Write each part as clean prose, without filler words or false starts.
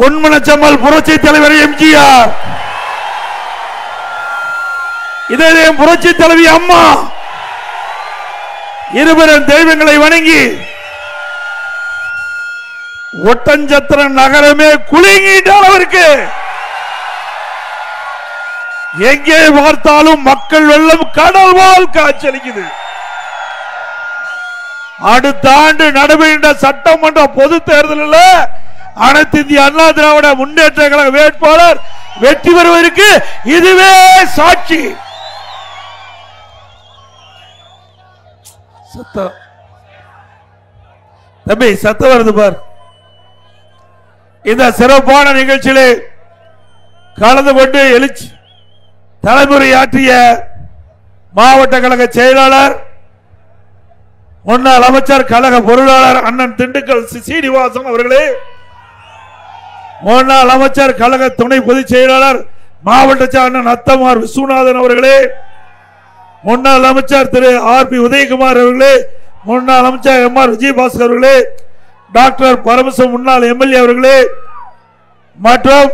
பொன்மனச்சம்மல் புரட்சி தலைவர் எம்ஜிஆர், இதே புரட்சி தலைவி அம்மா இருவரும் தெய்வங்களை வணங்கி ஒட்டஞ்சத்திரம் நகரமே குலுங்கிட்ட அளவிற்கு எங்கே பார்த்தாலும் மக்கள் வெள்ளம் கடல் போல் காட்சியளிக்குது. அடுத்த ஆண்டு நடைபெறுகின்ற சட்டமன்ற பொது தேர்தலில் அனைத்து இந்திய அண்ணா திராவிட முன்னேற்ற கழக வேட்பாளர் வெற்றி பெறுவதற்கு இதுவே சாட்சி. சத்தம் தம்பி, சத்தம் வருது பார். இந்த சிறப்பான நிகழ்ச்சியிலே கலந்து கொண்டு எழுச்சி தலைமுறையாற்றிய மாவட்ட கழக செயலாளர், முன்னாள் அமைச்சர், கழக பொருளாளர் அண்ணன் திண்டுக்கல் சீனிவாசன் அவர்களே, முன்னாள் அமைச்சர், கழக துணை பொதுச் செயலாளர் மாவட்ட அண்ணன் அத்தமார் விஸ்வநாதன் அவர்களே, முன்னாள் அமைச்சர் திரு ஆர்.பி. உதயகுமார் அவர்களே, முன்னாள் அமைச்சர் எம்.ஆர். விஜயபாஸ்கர் அவர்களே, டாக்டர் பரமசிவம் முன்னாள் எம்எல்ஏ அவர்களே மற்றும்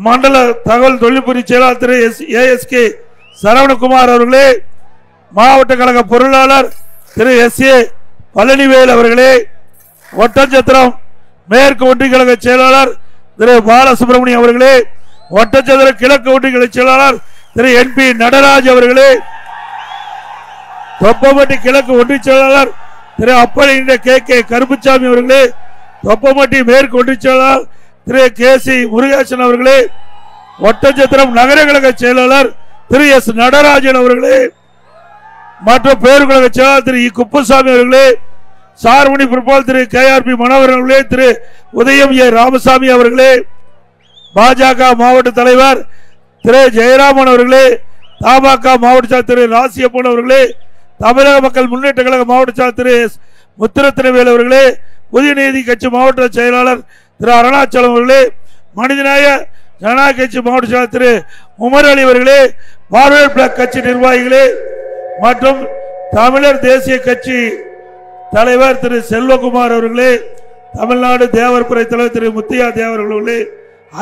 மண்டல தகவல் தொழில்நுட்ப செயலாளர் திரு ஏஎஸ்கே சரவணகுமார் அவர்களே, மாவட்ட கழக பொருளாளர் திரு எஸ்.ஏ. பழனிவேல் அவர்களே, ஒட்டஞ்சத்திரம் மேற்கு ஒன்றிய கழக செயலாளர் திரு பாலசுப்ரமணியம் அவர்களே, ஒட்டஞ்சத்திரம் கிழக்கு ஒன்றிய கழக செயலாளர் திரு என்.பி. நடராஜ் அவர்களே, தொப்பமட்டி கிழக்கு ஒன்றிய செயலாளர் திரு அப்பளி கே கருப்புசாமி அவர்களே, தொப்பமட்டி மேற்கு ஒன்றிய செயலாளர் திரு கே.சி. முருகேசன் அவர்களே, ஒட்டஞ்சத்திரம் நகர கழக செயலாளர் திரு எஸ். நடராஜன் அவர்களே மற்றும் பேர் கழக செயலாளர் திரு குப்புசாமி அவர்களே, சார்மணி பொறுப்பாளர் திரு கே.ஆர்.பி. மனோகரன் அவர்களே, திரு உதயம் ஏ. ராமசாமி அவர்களே, பாஜக மாவட்ட தலைவர் திரு ஜெயராமன் அவர்களே, தமாக மாவட்ட செயலர் திரு ராசியப்பன் அவர்களே, தமிழக மக்கள் முன்னேற்ற கழக மாவட்ட செயலர் திரு எஸ். முத்துரத்தினவேல் அவர்களே, புதிய நீதி கட்சி மாவட்ட செயலாளர் திரு அருணாச்சலம் அவர்களே, மனிதநேய ஜனநாயக கட்சி மாவட்ட செயலாளர் திரு உமர் அலி அவர்களே, பார்வர்ட் பிளாக் கட்சி நிர்வாகிகளே மற்றும் தமிழர் தேசிய கட்சி தலைவர் திரு செல்வகுமார் அவர்களே, தமிழ்நாடு தேவர்புரை தலைவர் திரு முத்தையா தேவர் அவர்களே,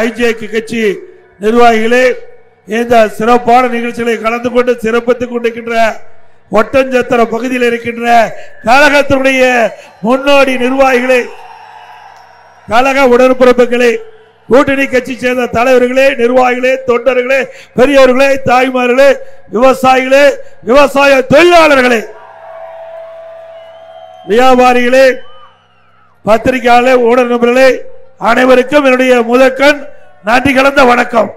ஐஜேகே கட்சி நிர்வாகிகளே, இந்த சிறப்பான நிகழ்ச்சிகளை கலந்து கொண்டு சிறப்பித்துக் கொண்டிருக்கின்ற ஒட்டஞ்சத்திர பகுதியில் இருக்கின்ற கழகத்தினுடைய முன்னோடி நிர்வாகிகளே, கழக உடன்பிறப்புகளே, கூட்டணி கட்சி சேர்ந்த தலைவர்களே, நிர்வாகிகளே, தொண்டர்களே, பெரியவர்களே, தாய்மார்களே, விவசாயிகளே, விவசாய தொழிலாளர்களே, வியாபாரிகளே, பத்திரிகையாளர்களே, ஊடக நண்பர்களே, அனைவருக்கும் என்னுடைய முதற்கண் நன்றி கலந்த வணக்கம்.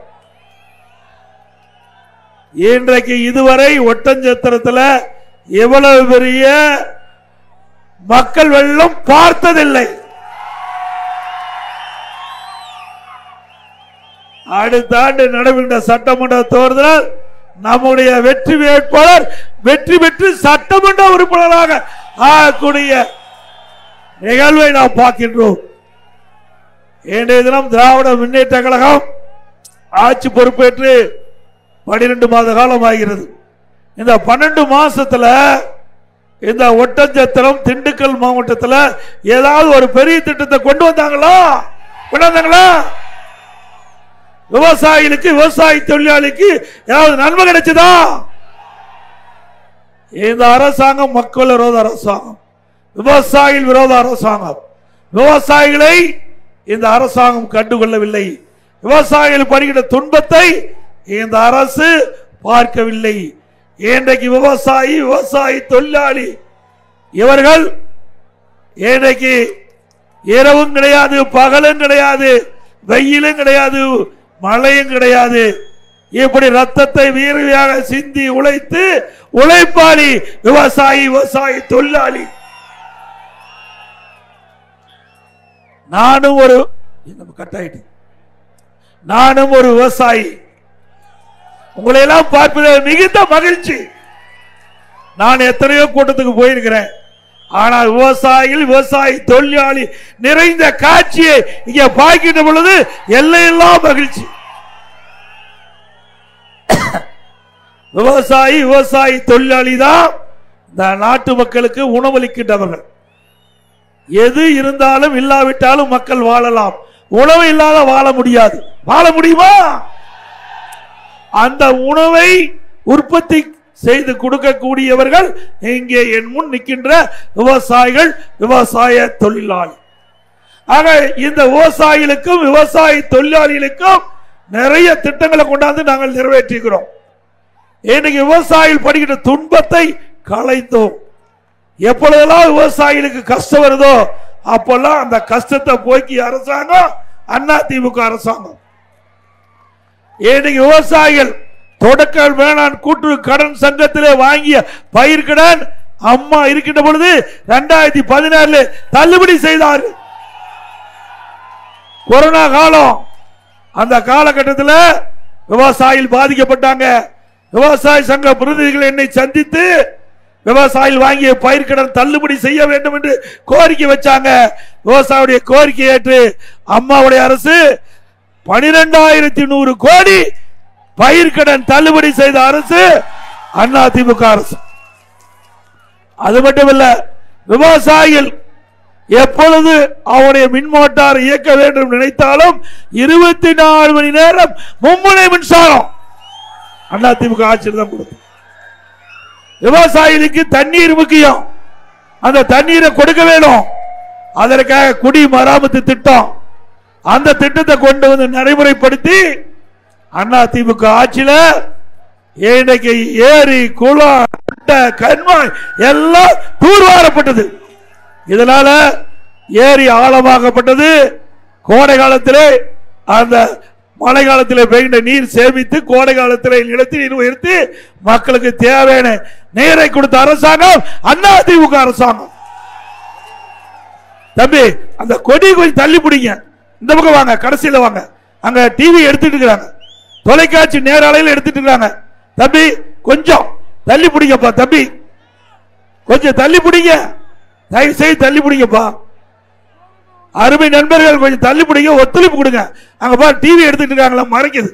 இன்றைக்கு இதுவரை ஒட்டஞ்சத்திரத்தில் எவ்வளவு பெரிய மக்கள் வெள்ளம் பார்த்ததில்லை. அடுத்த ஆண்டு நடைபெறுகின்ற சட்டமன்ற தேர்தல் நம்முடைய வெற்றி வேட்பாளர் வெற்றி பெற்று சட்டமன்ற உறுப்பினராக ஆகக்கூடிய நிகழ்வை நாம் பார்க்கின்றோம். இன்றைய தினம் திராவிட முன்னேற்ற கழகம் ஆட்சி பொறுப்பேற்று 12 மாத காலம் ஆகிறது. இந்த 12 மாசத்துல இந்த ஒட்டஞ்சத்திரம் திண்டுக்கல் மாவட்டத்தில் ஏதாவது ஒரு பெரிய திட்டத்தை கொண்டு வந்தாங்களா? விவசாயிகளுக்கு, விவசாய தொழிலாளிக்கு ஏதாவது நன்மை கிடைச்சதா? இந்த அரசாங்கம் மக்கள் விரோத அரசாங்கம், விவசாயிகள் விரோத அரசாங்கம். விவசாயிகளை இந்த அரசாங்கம் கண்டுகொள்ளவில்லை. விவசாயிகள் படுகிற துன்பத்தை இந்த அரசு பார்க்கவில்லை. இன்றைக்கு விவசாயி, விவசாயி தொழிலாளி இவர்கள் இன்றைக்கு இரவும் கிடையாது, பகலும் கிடையாது, வெயிலும் கிடையாது, மழையும் கிடையாது. இப்படி ரத்தத்தை வீரவியாக சிந்தி உழைத்து உழைப்பாளி விவசாயி, விவசாயி தொழிலாளி. நானும் ஒரு விவசாயி. உங்களை எல்லாம் பார்ப்பது மிகுந்த மகிழ்ச்சி. நான் எத்தனையோ கூட்டத்துக்கு போயிருக்கிறேன். ஆனால் விவசாயிகள், விவசாயி தொழிலாளி நிறைந்த காட்சியை இங்கே பார்க்கின்ற பொழுது எல்லையெல்லாம் மகிழ்ச்சி. விவசாயி, விவசாயி தொழிலாளி தான் இந்த நாட்டு மக்களுக்கு உணவளிக்கின்றவர்கள். எது இருந்தாலும் இல்லாவிட்டாலும் மக்கள் வாழலாம். உணவு இல்லாத வாழ முடியாது. வாழ முடியுமா? அந்த உணவை உற்பத்தி செய்து கொடுக்கக்கூடியவர்கள் இங்கே என் முன் நிற்கின்ற விவசாயிகள், விவசாய தொழிலாளி. ஆக இந்த விவசாயிகளுக்கும் விவசாய தொழிலாளிகளுக்கும் நிறைய திட்டங்களை கொண்டாந்து நாங்கள் நிறைவேற்றுகிறோம். இன்னைக்கு விவசாயிகள் படுகின்ற துன்பத்தை களைந்தோம். எப்பொழுதெல்லாம் விவசாயிகளுக்கு கஷ்டம் வருதோ அப்பெல்லாம் அந்த கஷ்டத்தை போக்கி அரசாங்கம் அதிமுக அரசாங்கம். இன்னைக்கு விவசாயிகள் தொடக்க வேளாண் கூட்டுறவு கடன் சங்கத்திலே வாங்கிய பயிர்கடன் அம்மா இருக்கின்ற பொழுது 2016 தள்ளுபடி செய்தார். கொரோனா காலம், அந்த காலகட்டத்தில் விவசாயிகள் பாதிக்கப்பட்டாங்க. விவசாய சங்க பிரதிநிதிகள் என்னை சந்தித்து விவசாயிகள் வாங்கிய பயிர்கடன் தள்ளுபடி செய்ய வேண்டும் என்று கோரிக்கை வச்சாங்க. விவசாயியுடைய கோரிக்கை ஏற்று அம்மாவுடைய அரசு 12,100 கோடி பயிர்கடன் தள்ளுபடி செய்த அரசு அதிமுக அரசு. அது மட்டுமல்ல, விவசாயிகள் எப்பொழுது அவருடைய மின் மோட்டார் இயக்க வேண்டும் நினைத்தாலும் 24 மணி நேரம் மும்முனை மின்சாரம் அதிமுக ஆட்சியில் தான் கொடுக்கும். விவசாயிகளுக்கு தண்ணீர் முக்கியம், அந்த தண்ணீரை கொடுக்க வேணும். அதற்காக குடி மராமத்து திட்டம், அந்த திட்டத்தை கொண்டு வந்து நடைமுறைப்படுத்தி அதிமுக ஆட்சியில இன்னைக்கு ஏரி குளம் கண்மாய் எல்லாம் தூர்வாரப்பட்டது. இதனால ஏரி ஆழமாகப்பட்டது. கோடை காலத்திலே அந்த மழை காலத்திலே பெய்கின்ற நீர் சேமித்து கோடை காலத்திலே நிலத்தில் நீர் உயர்த்தி மக்களுக்கு தேவையான நீரை கொடுத்த அரசாங்கம் அதிமுக அரசாங்கம். தம்பி, அந்த கொடி கொஞ்சம் தள்ளி பிடிங்க, இந்த பக்கம் வாங்க, கடைசியில் வாங்க. அங்க டிவி எடுத்துட்டு இருக்கிறாங்க, தொலைக்காட்சி நேரலையில் எடுத்துட்டு இருக்காங்க. தம்பி கொஞ்சம் தள்ளி பிடிங்கப்பா, தம்பி கொஞ்சம் தள்ளி பிடிங்க, தயவு செய்து தள்ளி பிடிங்கப்பா. அருமை நண்பர்கள் கொஞ்சம் தள்ளி பிடிங்க, ஒத்துழைப்பு கொடுங்க. அங்க பா டிவி எடுத்துட்டு இருக்காங்களா, மறைக்குது.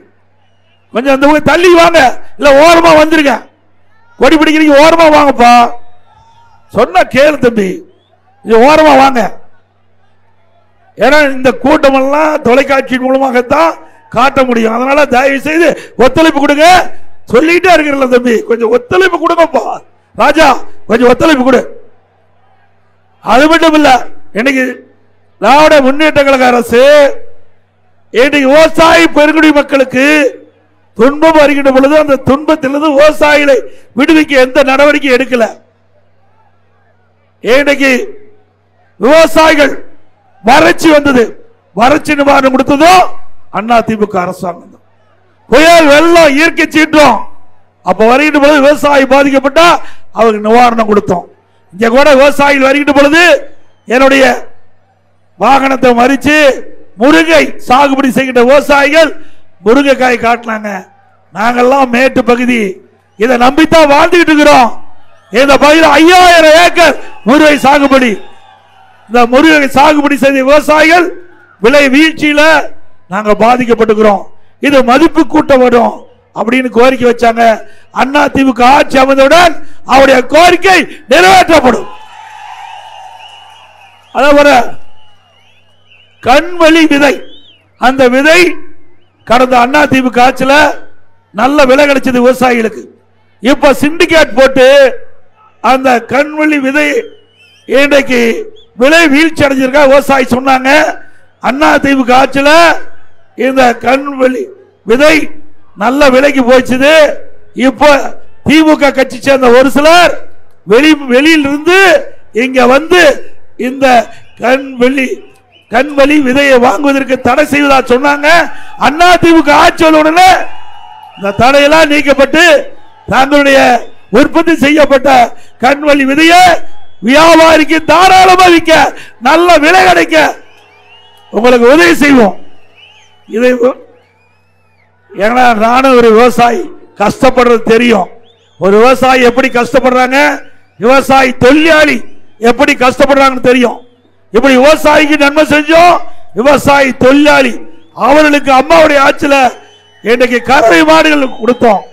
கொஞ்சம் அந்த பக்கம் தள்ளி வாங்க, இல்ல ஓரமா வந்துருங்க. கொடி பிடிக்கிறீங்க, ஓரமா வாங்கப்பா. சொன்னா கேளு தம்பி, ஓரமா வாங்க. ஏன்னா இந்த கூட்டம் எல்லாம் தொலைக்காட்சி மூலமாகத்தான் காட்ட முடியும். அதனால தயவு செய்து ஒத்துழைப்பு கொடுங்க. சொல்லிட்டே இருக்கிறல்ல தம்பி, கொஞ்சம் ஒத்துழைப்பு கொடுங்கப்பா. ராஜா கொஞ்சம் ஒத்துழைப்பு கொடு. அது மட்டும் இல்ல, இன்னைக்கு திராவிட முன்னேற்ற கழக அரசு இன்னைக்கு விவசாய பெருங்குடி மக்களுக்கு துன்பம் வருகின்ற பொழுது அந்த துன்பத்திலிருந்து விவசாயிகளை விடுவிக்க எந்த நடவடிக்கை எடுக்கல. இன்னைக்கு விவசாயிகள் வறட்சி வந்தது, வறட்சி நிவாரணம் கொடுத்ததோ அதிமுக அரசாங்கம். புயல் வெள்ளம் இயற்கை சீற்றம் அப்ப வருகின்ற பொழுது விவசாயி பாதிக்கப்பட்டா அவருக்கு நிவாரணம் கொடுத்தோம். இங்க கூட விவசாயிகள் வருகின்ற பொழுது என்னுடைய வாகனத்தை மறிச்சு முருங்கை சாகுபடி செய்கின்ற விவசாயிகள் முருங்கைக்காய் காட்டினாங்க. நாங்கெல்லாம் மேட்டு பகுதி, இதை நம்பித்தான் வாழ்ந்துகிட்டு இருக்கிறோம். இந்த பகுதியில் 5000 ஏக்கர் முருங்கை சாகுபடி. இந்த முருங்கை சாகுபடி செய்த விவசாயிகள் விலை வீழ்ச்சியில நாங்க பாதிக்கப்பட்டுக்கிறோம். இது மதிப்பு கூட்டம் வரும் அப்படின்னு கோரிக்கை வச்சாங்க. அதிமுக ஆட்சி அமைந்தவுடன் அவருடைய கோரிக்கை நிறைவேற்றப்படும். அதேபோல கண்வழி விதை, அந்த விதை கடந்த அதிமுக ஆட்சியில் நல்ல விலை கிடைச்சது விவசாயிகளுக்கு. இப்ப சிண்டிகேட் போட்டு அந்த கண்வழி விதை இன்றைக்கு விலை வீழ்ச்சி அடைஞ்சிருக்கா விவசாயி சொன்னாங்க. அதிமுக ஆட்சியில் இந்த கண்வழி விதை நல்ல விலைக்கு போச்சுது. இப்ப திமுக கட்சி சேர்ந்த ஒரு சிலர் வெளியில் இருந்து இங்க வந்து இந்த கண்வழி விதையை வாங்குவதற்கு தடை செய்வதா சொன்னாங்க. அதிமுக ஆட்சி உடனே இந்த தடையெல்லாம் நீக்கப்பட்டு தங்களுடைய உற்பத்தி செய்யப்பட்ட கண்வழி விதையை வியாபாரிக்கு தாராளமா விற்க, நல்ல விலை கிடைக்க உங்களுக்கு உதவி செய்வோம். இதை ஏன்னா நானும் ஒரு விவசாயி, கஷ்டப்படுறது தெரியும். ஒரு விவசாயி எப்படி கஷ்டப்படுறாங்க, விவசாயி தொழிலாளி எப்படி கஷ்டப்படுறாங்கன்னு தெரியும். இப்படி விவசாயிக்கு நன்மை செஞ்சோம். விவசாயி தொழிலாளி அவர்களுக்கு அம்மாவுடைய ஆட்சியில் இன்றைக்கு கறவை மாடுகள் கொடுத்தோம்,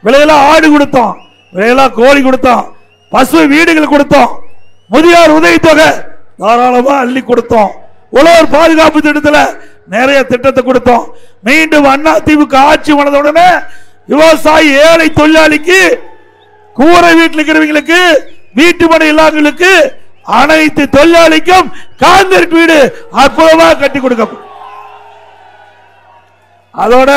விலையெல்லாம் ஆடு கொடுத்தோம், விலையெல்லாம் கோழி கொடுத்தோம், பசு வீடுகள் கொடுத்தோம், முதியோர் உதவித்தொகை தாராளமா அள்ளி கொடுத்தோம். உழவர் பாதுகாப்பு திட்டத்தில் நிறைய திட்டத்தை கொடுத்தோம். மீண்டும் அதிமுக ஆட்சி வந்தவுடனே விவசாயி ஏழை தொழிலாளிக்கு, கூரை வீட்டில் இருக்கிறவங்களுக்கு, வீட்டு மனை இல்லாதவங்களுக்கு, அனைத்து தொழிலாளிக்கும் கான்கிரீட் வீடு அற்புதமாக கட்டி கொடுக்கப்படும். அதோட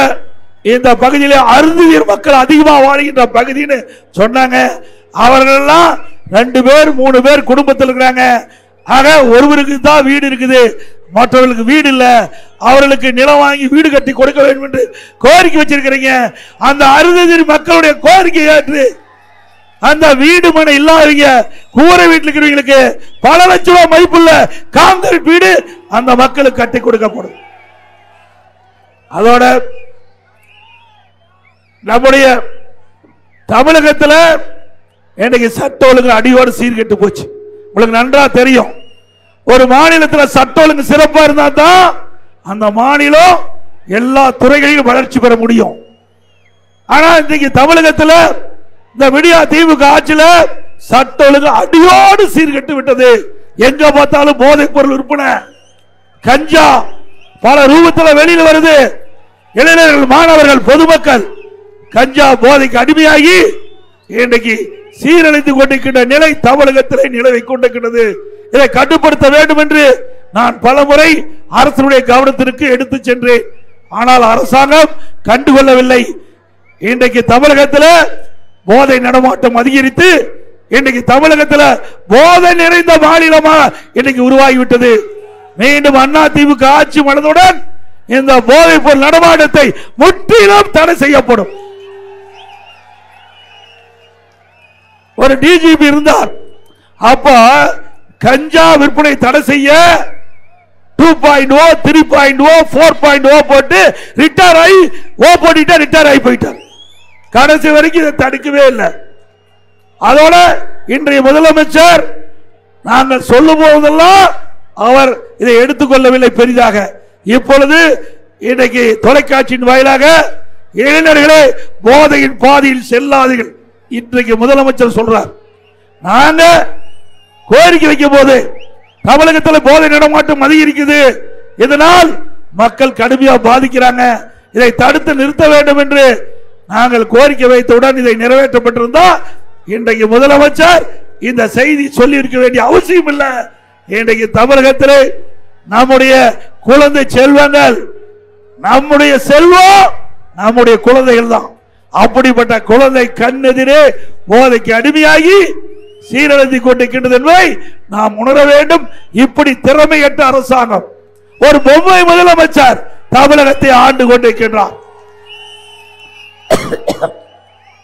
இந்த பகுதியிலே அருந்துவீர் மக்கள் அதிகமாக வாழ்கின்ற பகுதின்னு சொன்னாங்க. அவர்கள் எல்லாம் 2 பேர் 3 பேர் குடும்பத்தில் இருக்கிறாங்க. ஆக ஒருவருக்கு தான் வீடு இருக்குது, மற்றவர்களுக்கு வீடு இல்ல. அவர்களுக்கு நிலம் வாங்கி வீடு கட்டி கொடுக்க வேண்டும் என்று கோரிக்கை வச்சிருக்கிறீங்க. அந்த அருந்ததியர் மக்களுடைய கோரிக்கை ஏற்று அந்த வீடு மனை இல்லாதவங்க, கூரை வீட்டில் இருக்கிறவங்களுக்கு பல லட்சம் ரூபாய் மதிப்புள்ள கான்கிரீட் வீடு அந்த மக்களுக்கு கட்டி கொடுக்கப்படும். அதோட நம்முடைய தமிழகத்தில் இன்னைக்கு சட்ட ஒழுங்கு அடியோடு சீர்கெட்டு போச்சு. உங்களுக்கு நன்றா தெரியும். ஒரு மாநிலத்தில் சட்ட ஒழுங்கு சிறப்பா இருந்தா தான் அந்த மாநிலம் எல்லா துறைகளிலும் வளர்ச்சி பெற முடியும். ஆனா இன்னைக்கு தமிழகத்தில் இந்த விடியா திமுக ஆட்சியில் சட்ட ஒழுங்கு அடியோடு சீர்கெட்டு விட்டது. எங்க பார்த்தாலும் போதைப் பொருள் விற்பனை, கஞ்சா பல ரூபத்தில் வெளியில் வருது. இளைஞர்கள், மாணவர்கள், பொதுமக்கள் கஞ்சா போதைக்கு அடிமையாகி இன்றைக்கு சீரழிந்து கொண்டிருக்கின்ற நிலை தமிழகத்தில் நிலவை கொண்டிருக்கிறது. இதை கட்டுப்படுத்த வேண்டும் என்று நான் பலமுறை அரசுடைய கவனத்திற்கு எடுத்து சென்றேன். ஆனால் அரசாங்கம் கண்டுகொள்ளவில்லை. இன்றைக்கு தமிழகத்தில் போதை நடமாட்டம் அதிகரித்து இன்றைக்கு தமிழகத்தில் போதை நிறைந்த மாநிலமாக இன்றைக்கு உருவாகிவிட்டது. மீண்டும் அதிமுக ஆட்சி வந்தவுடன் இந்த போதைப் பொருள் நடமாட்டத்தை முற்றிலும் தடை செய்யப்படும். ஒரு டிஜிபி இருந்தார். அப்ப கஞ்சா விற்பனை தடை செய்ய 2.0, 3.0, 4.0 போட்டு ரிட்டையர் ஆகி ரிட்டையர் ஆகி போயிட்டார். கடைசி வரைக்கும் இதை தடுக்கவே இல்லை. அதோட இன்றைய முதலமைச்சர் நாங்கள் சொல்லும் போதெல்லாம் அவர் இதை எடுத்துக்கொள்ளவில்லை பெரிதாக. இப்பொழுது இன்றைக்கு தொலைக்காட்சியின் வாயிலாக இளைஞர்களே போதையின் பாதையில் செல்லாதீர்கள் இன்றைக்கு முதலமைச்சர் சொல்றார். நாங்க கோரிக்கை வைக்கும் போது தமிழகத்தில் போதை நடமாட்டம் அதிகரிக்குது, இதனால் மக்கள் கடுமையாக பாதிக்கிறாங்க, இதை தடுத்து நிறுத்த வேண்டும் என்று நாங்கள் கோரிக்கை வைத்தவுடன் இதை நிறைவேற்றப்பட்டிருந்தா இன்றைக்கு முதலமைச்சர் இந்த செய்தி சொல்லி இருக்க வேண்டிய அவசியம் இல்லை. இன்றைக்கு தமிழகத்தில் நம்முடைய குழந்தை செல்வங்கள், நம்முடைய செல்வம் நம்முடைய குழந்தைகள் தான். அப்படிப்பட்ட குழந்தை கண்ணெதிரே போதைக்கு அடிமையாகி சீரழிந்து கொண்டிருக்கின்றது என்பதை நாம் உணர வேண்டும். இப்படி திறமையற்ற அரசாங்கம், ஒரு பொம்மை முதலமைச்சர் தமிழகத்தை ஆண்டு கொண்டிருக்கின்றார்.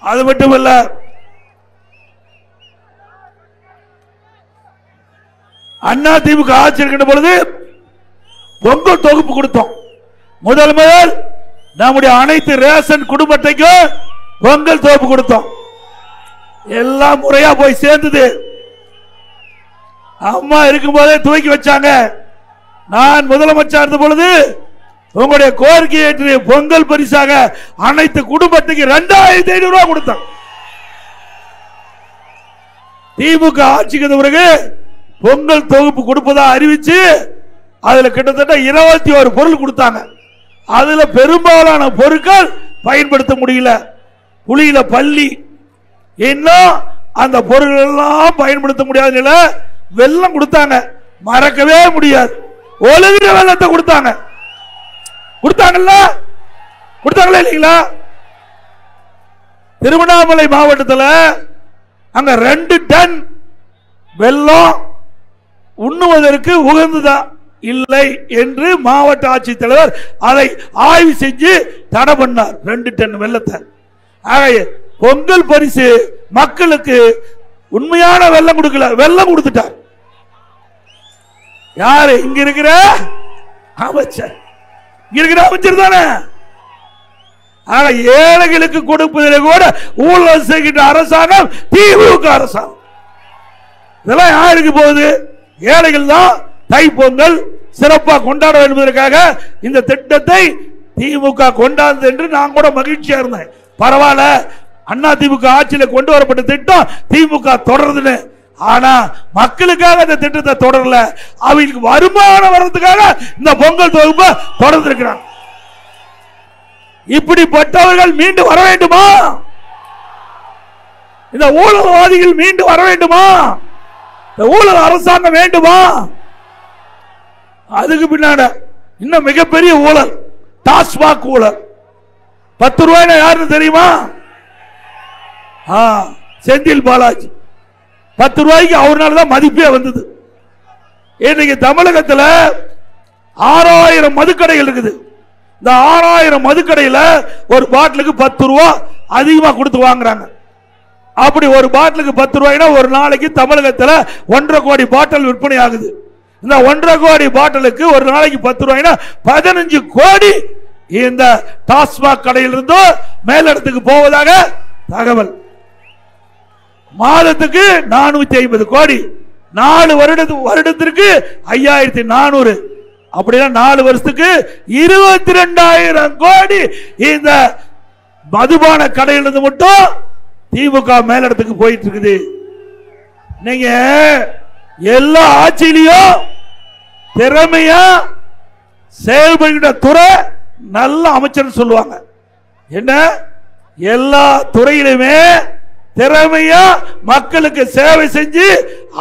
அது மட்டுமல்ல, அண்ணா திமுக ஆட்சி இருக்கின்ற பொழுது பொங்கல் தொகுப்பு கொடுத்தோம். முதல் நம்முடைய அனைத்து ரேஷன் குடும்பத்தைக்கும் பொங்கல் தொகுப்பு கொடுத்தோம். எல்லாம் முறையா போய் சேர்ந்தது. அம்மா இருக்கும் போதே துவக்கி வச்சாங்க. நான் முதலமைச்சர் இருந்த பொழுது உங்களுடைய கோரிக்கை ஏற்று பொங்கல் பரிசாக அனைத்து குடும்பத்துக்கு 2500 ரூபாய் கொடுத்தாங்க. திமுக ஆட்சிக்கு பிறகு பொங்கல் தொகுப்பு கொடுப்பதா அறிவிச்சு அதுல கிட்டத்தட்ட 21 பொருள் கொடுத்தாங்க. அதுல பெரும்பாலான பொருட்கள் பயன்படுத்த முடியல. புளியில பள்ளி, இன்னும் அந்த பொருட்கள் எல்லாம் பயன்படுத்த முடியாத நிலை. வெள்ளம் கொடுத்தாங்க, மறக்கவே முடியாது. ஒழுகிற வெள்ளத்தை கொடுத்தாங்க. கொடுத்தாங்களா இல்லைங்களா? திருவண்ணாமலை மாவட்டத்தில் அங்க 2 டன் வெள்ளம் உண்ணுவதற்கு உகந்ததா இல்லை என்று மாவட்ட ஆட்சித்தலைவர் அதை ஆய்வு செஞ்சு தடை பண்ணார். 2 டன் வெள்ளத்தை. பொங்கல் பரிசு மக்களுக்கு உண்மையான வெள்ளம் கொடுக்கல, வெள்ளம் கொடுத்துட்டார். யாரு? இங்க இருக்கிற அமைச்சர், இங்க இருக்கிற அமைச்சர் தானே. ஏழைகளுக்கு கொடுப்பதில் கூட ஊழல் செய்கின்ற அரசாங்கம் திமுக அரசாங்கம். இதெல்லாம் யாருக்கு போகுது? ஏழைகள் தான். தை பொங்கல் சிறப்பாக கொண்டாட என்பதற்காக இந்த திட்டத்தை திமுக கொண்டாடுது என்று நான் கூட மகிழ்ச்சியா இருந்தேன். பரவாயில்ல, அண்ணா திமுக ஆட்சியில் கொண்டு வரப்பட்ட திட்டம் திமுக தொடர்ந்து ஆனா மக்களுக்காக இந்த திட்டத்தை தொடரல. அவங்களுக்கு வருமானம் வர்றதுக்காக இந்த பொங்கல் தொகுப்பை தொடர்ந்து இருக்கிறாங்க. இப்படிப்பட்டவர்கள் மீண்டும் வர வேண்டுமா? இந்த ஊழல்வாதிகள் மீண்டும் வர வேண்டுமா? இந்த ஊழல் அரசாங்கம் வேண்டுமா? அதுக்கு பின்னாடி இன்னும் மிகப்பெரிய ஊழல் டாஸ்மாக் ஊழல். 10 ரூபாய் யாருன்னு தெரியுமா? செந்தில் பாலாஜி. 10 ரூபாய்க்கு அவர்னால தான் மதிப்பே வந்தது. இன்னைக்கு தமிழகத்தில் 6000 மதுக்கடைகள் இருக்குது. இந்த 6000 மதுக்கடையில் ஒரு பாட்டிலுக்கு 10 ரூபா அதிகமாக கொடுத்து வாங்குறாங்க. அப்படி ஒரு பாட்டிலுக்கு 10 ரூபாய்னா ஒரு நாளைக்கு தமிழகத்தில் 1.5 கோடி பாட்டில் விற்பனை ஆகுது. இந்த 1.5 கோடி பாட்டிலுக்கு ஒரு நாளைக்கு 10 ரூபாய்னா 15 கோடி இந்த டாஸ்மாக் கடையிலிருந்து மேலிடத்துக்கு போவதாக தகவல். மாதத்துக்கு 450 கோடி, 4 வருடத்திற்கு 5400, அப்படின்னா 4 வருஷத்துக்கு 22,000 கோடி இந்த மதுபான கடையிலிருந்து மட்டும் திமுக மேலிடத்துக்கு போயிட்டு இருக்குது. நீங்க எல்லா ஆட்சியிலையும் திறமையா செயல்படுகிற துறை நல்ல அமைச்சர் சொல்லுவாங்க. என்ன எல்லா துறையிலுமே திறமையா மக்களுக்கு சேவை செஞ்சு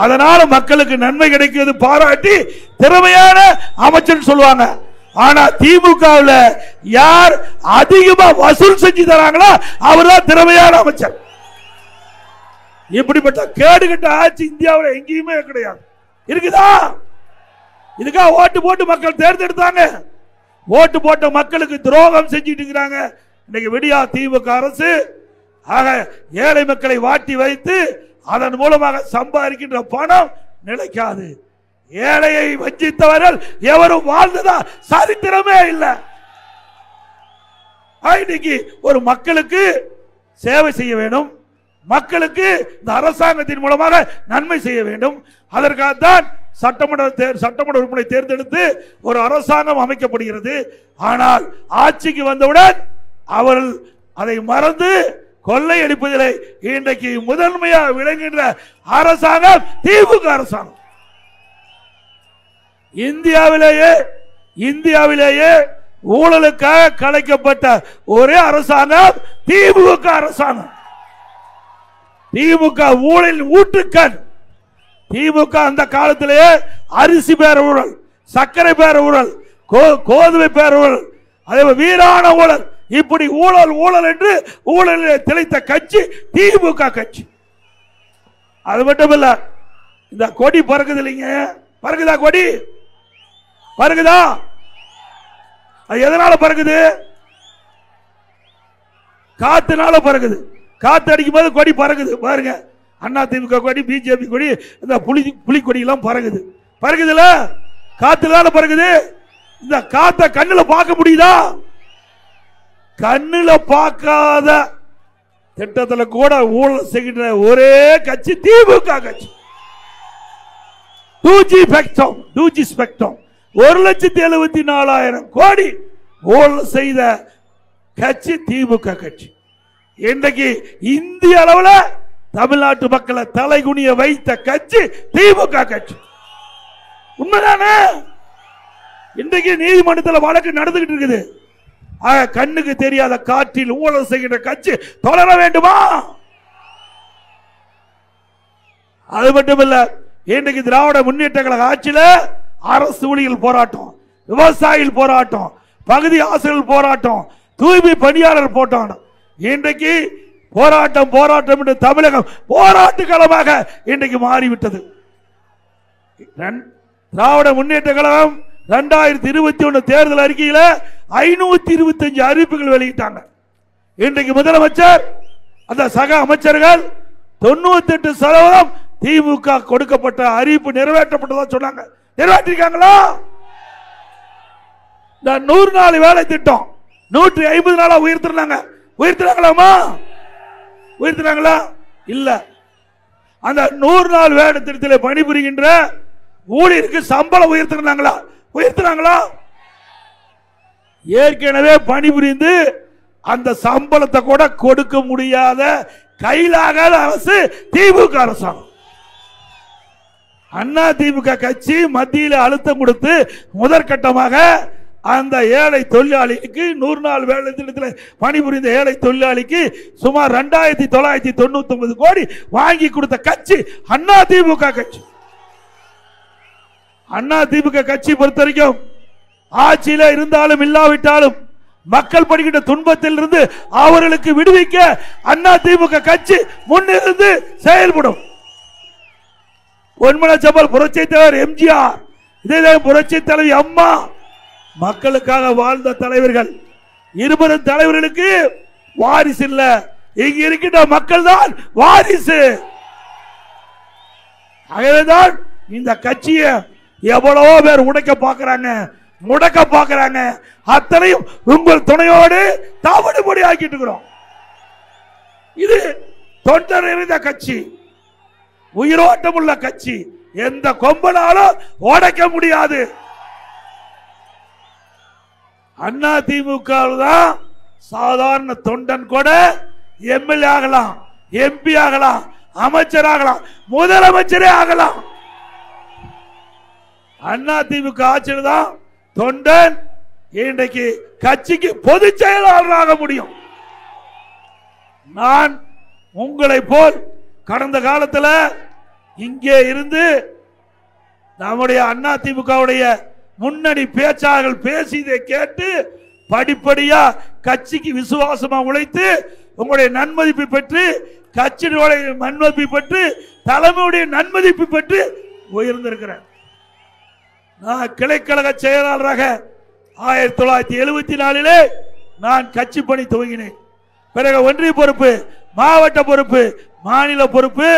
அதனால மக்களுக்கு நன்மை கிடைக்கிறது பாராட்டி திறமையான அமைச்சர் சொல்லுவாங்க. ஆனா திமுகவில் யார் அதிகமா வசூல் செஞ்சு தராங்களோ அவர்தான் திறமையான அமைச்சர். இப்படிப்பட்ட கேடுகட்ட ஆட்சி இந்தியாவில் எங்கேயுமே கிடையாது. இருக்குதா? இதுக்காக ஓட்டு போட்டு மக்கள் தேர்ந்தெடுத்தாங்க. ஓட்டு போட்ட மக்களுக்கு துரோகம் செஞ்சுட்டு இருக்கிறாங்க. இன்னைக்கு விடியா திமுக அரசு ஆக ஏழை மக்களை வாட்டி வைத்து அதன் மூலமாக சம்பாதிக்கின்ற பணம் நிலைக்காது. ஏழையை வஞ்சித்தவர்கள் எவரும் வாழ்ந்ததா சரித்திரமே இல்லை. இன்னைக்கு ஒரு மக்களுக்கு சேவை செய்ய வேண்டும், மக்களுக்கு இந்த அரசாங்கத்தின் மூலமாக நன்மை செய்ய வேண்டும். அதற்காகத்தான் சட்டமன்ற உறுப்பினரை தேர்ந்தெடுத்து ஒரு அரசாங்கம் அமைக்கப்படுகிறது. ஆனால் ஆட்சிக்கு வந்தவுடன் அவர்கள் அதை மறந்து கொள்ளையடிப்பதிலே இன்றைக்கு முதன்மையாக விளங்குகின்ற அரசாங்கம் திமுக அரசாங்கம். இந்தியாவிலேயே ஊழலுக்காக கலைக்கப்பட்ட ஒரே அரசாங்கம் திமுக அரசாங்கம். திமுக ஊழல் ஊற்றுக்கண். திமுக அந்த காலத்திலேயே அரிசி பேர ஊழல், சர்க்கரை பேர ஊழல், கோதுமை பேர ஊழல், அதே வீரான ஊழல், இப்படி ஊழல் ஊழல் என்று ஊழலில் திளைத்த கட்சி திமுக கட்சி. அது மட்டும் இல்ல, இந்த கொடி பறக்குது இல்லைங்க, பறக்குதா? கொடி பறக்குதா? அது எதனால பறக்குது? காத்துனால பறக்குது. காத்து அடிக்கும் போது கொடி பறக்குது. பாருங்க, அண்ணா திமுக கொடி, பிஜேபி கொடி, இந்த புலி கொடி எல்லாம் பறக்குது. பறக்குதுல, காத்துனால பறக்குது. இந்த காத்த கண்ணுல பார்க்க முடியுதா? கண்ணுல பார்க்காத திட்டத்துல கூட ஊழல் செய்கின்ற ஒரே கட்சி திமுக கட்சி. 2G ஸ்பெக்ட்ரம் 1,74,000 கோடி ஊழல் செய்த கட்சி திமுக கட்சி. இன்றைக்கு இந்திய அளவில் தமிழ்நாட்டு மக்களை தலைகுனிய வைத்த கட்சி திமுக கட்சி. உண்மைதானே? இன்றைக்கு நீதிமன்றத்தில் வழக்கு நடந்துகிட்டு இருக்குது. கண்ணுக்கு தெரியாத காற்றில் ஊழல் செய்கின்ற கட்சி தொடர வேண்டுமா? அது மட்டுமல்ல, இன்றைக்கு திராவிட முன்னேற்ற கழக ஆட்சியில் அரசு ஊழியர்கள் போராட்டம், விவசாயிகள் போராட்டம், பகுதி ஆசிரியர்கள் போராட்டம், தூய்மை பணியாளர் போராட்டம். இன்றைக்கு போராட்டம் என்று தமிழகம் போராட்ட களமாக இன்றைக்கு மாறிவிட்டது. திராவிட முன்னேற்ற கழகம் 2021 தேர்தல் அறிக்கையில் 525 அறிவிப்புகள் வெளியிட்டாங்க. இன்றைக்கு முதலமைச்சர் அந்த சக அமைச்சர்கள் 98% திமுக கொடுக்கப்பட்ட அறிவிப்பு நிறைவேற்றப்பட்டதா சொன்னாங்க. நிறைவேற்றிருக்காங்களா? இந்த 100 நாள் வேலை திட்டம் 150 நாளா உயர்த்தினாங்களாமா? உயர்த்தினாங்களா? இல்ல. அந்த 100 நாள் வேலை திட்டத்தில் பணிபுரிகின்ற ஊழியருக்கு சம்பளம் உயர்த்தினாங்களா? ஏற்கனவே பணிபுரிந்து அந்த சம்பளத்தை கூட கொடுக்க முடியாத கையிலாகாத அரசு திமுக அரசாங்கம். அதிமுக கட்சி மத்தியில் அழுத்தம் கொடுத்து முதற்கட்டமாக அந்த ஏழை தொழிலாளிக்கு 100 நாள் வேலை திட்டத்தில் பணிபுரிந்த ஏழை தொழிலாளிக்கு சுமார் 2999 கோடி வாங்கி கொடுத்த கட்சி அதிமுக கட்சி. அதிமுக கட்சி பொறுத்த வரைக்கும் ஆட்சியில இருந்தாலும் இல்லாவிட்டாலும் மக்கள் படுகின்ற துன்பத்தில் இருந்து அவர்களுக்கு விடுவிக்க அதிமுக கட்சி முன்னிருந்து செயல்படும். பொன்மனச்சம்பல் புரட்சி தலைவர் எம்ஜிஆர், இதே புரட்சி தலைவி அம்மா மக்களுக்காக வாழ்ந்த தலைவர்கள். இருவரும் தலைவர்களுக்கு வாரிசு இல்ல, இங்க இருக்கின்ற மக்கள் தான் வாரிசு. ஆகவேதான் இந்த கட்சியை எவ்வளவோ பேர் உடைக்க பார்க்கிறாங்க, முடக்க பார்க்கிறாங்க. அத்தனையும் உங்கள் துணையோடு தாவடுபடி ஆக்கிட்டு இருக்கிறோம். இது தொண்டர் நிறைந்த கட்சி, உயிரோட்டம் உள்ள கட்சி. எந்த கொம்பனாலும் உடைக்க முடியாது. அதிமுக தான் சாதாரண தொண்டன் கூட எம்எல்ஏ ஆகலாம், எம்பி ஆகலாம், அமைச்சர் ஆகலாம், முதலமைச்சரே ஆகலாம். அதிமுக ஆட்சியில் தான் தொண்டன் இன்றைக்கு கட்சிக்கு பொதுச் செயலாளராக முடியும். நான் உங்களை போல் கடந்த காலத்தில் இங்கே இருந்து நம்முடைய அதிமுகவுடைய முன்னணி பேச்சாளர்கள் பேசியதை கேட்டு படிப்படியா கட்சிக்கு விசுவாசமா உழைத்து உங்களுடைய நன்மதிப்பை பெற்று, கட்சியினுடைய நன்மதிப்பை பெற்று, தலைமையுடைய நன்மதிப்பை பெற்று உயர்ந்திருக்கிறேன். நான் கிளைக்கழக செயலாளராக 1974 நான் கட்சி பணி துவங்கினேன். பிறகு ஒன்றிய பொறுப்பு, மாவட்ட பொறுப்பு, மாநில பொறுப்பு.